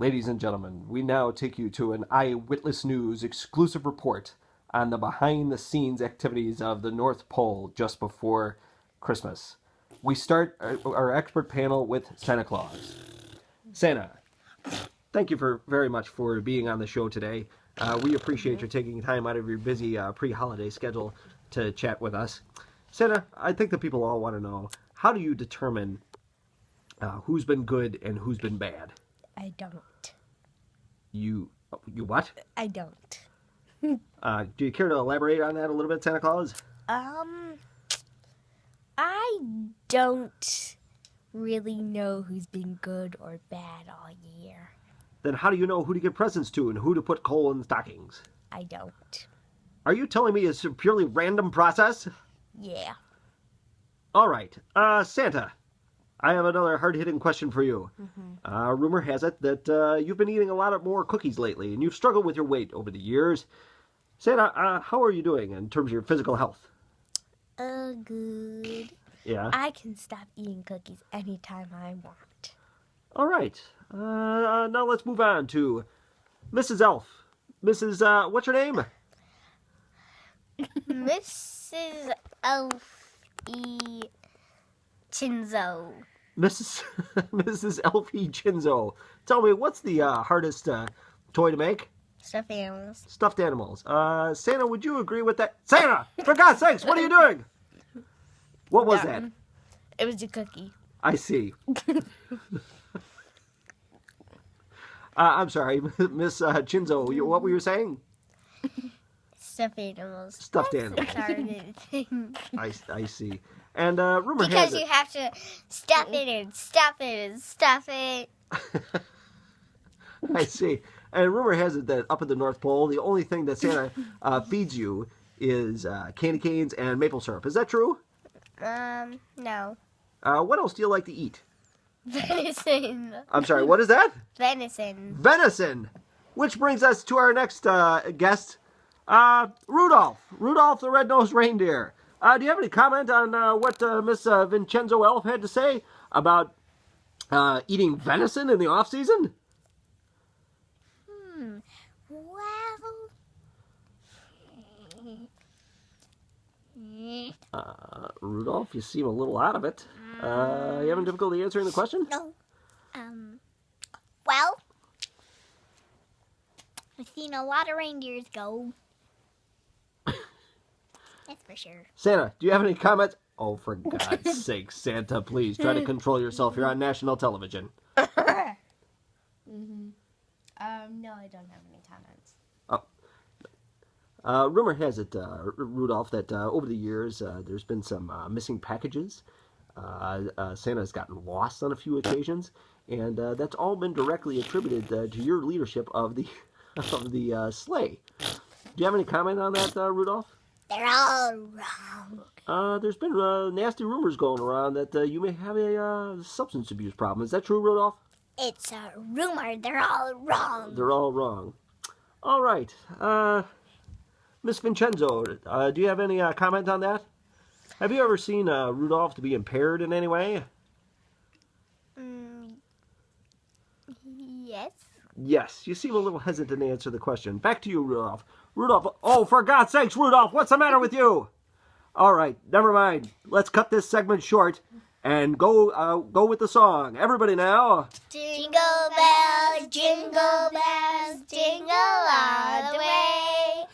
Ladies and gentlemen, we now take you to an Eyewitless News exclusive report on the behind-the-scenes activities of the North Pole just before Christmas. We start our expert panel with Santa Claus. Santa, thank you very much for being on the show today. We appreciate you taking time out of your busy pre-holiday schedule to chat with us. Santa, I think the people all want to know, how do you determine who's been good and who's been bad? I don't. You what? I don't. Do you care to elaborate on that a little bit, Santa Claus? I don't really know who's been good or bad all year. Then how do you know who to give presents to and who to put coal in stockings? I don't. Are you telling me it's a purely random process? Yeah. All right. Santa, I have another hard-hitting question for you. Rumor has it that you've been eating a lot more cookies lately, and you've struggled with your weight over the years. Santa, how are you doing in terms of your physical health? Good. Yeah? I can stop eating cookies anytime I want. All right. Now let's move on to Mrs. Elf. Mrs. What's your name? Mrs. Elfie Chinzo. Mrs. Elfie Chinzo. Tell me, what's the hardest toy to make? Stuffed animals. Stuffed animals. Santa, would you agree with that? Santa, for God's sakes, what are you doing? What was that? It was a cookie. I see. I'm sorry, Miss Chinzo, what were you saying? Stuffed animals. Stuffed animals. I see. And rumor has because it... you have to stuff it and stuff it and stuff it. I see. And rumor has it that up at the North Pole, the only thing that Santa feeds you is candy canes and maple syrup. Is that true? No. What else do you like to eat? Venison. I'm sorry, what is that? Venison. Venison! Which brings us to our next guest, Rudolph. Rudolph the Red-Nosed Reindeer. Do you have any comment on what Miss Vincenzo Elf had to say about eating venison in the off-season? Rudolph, you seem a little out of it. You having difficulty answering the question? No. Well, I've seen a lot of reindeers go. That's for sure. Santa, do you have any comments? Oh, for God's sake, Santa, please try to control yourself. You're on national television. No, I don't have any comments. Rumor has it, Rudolph, that over the years there's been some missing packages. Santa's gotten lost on a few occasions, and that's all been directly attributed to your leadership of the sleigh. Do you have any comment on that, Rudolph? They're all wrong. There's been nasty rumors going around that you may have a substance abuse problem. Is that true, Rudolph? It's a rumor. They're all wrong. They're all wrong. All right. Miss Vincenzo, do you have any comment on that? Have you ever seen Rudolph to be impaired in any way? Yes. Yes. You seem a little hesitant to answer the question. Back to you, Rudolph. Rudolph, oh, for God's sakes, Rudolph, what's the matter with you? All right, never mind. Let's cut this segment short and go with the song. Everybody now. Jingle bells, jingle all the way.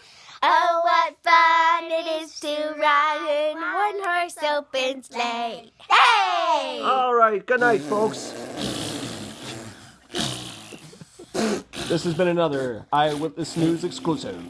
Oh, what fun it is to ride in one horse open sleigh. Hey! All right, good night, folks. This has been another Eyewitless News exclusive.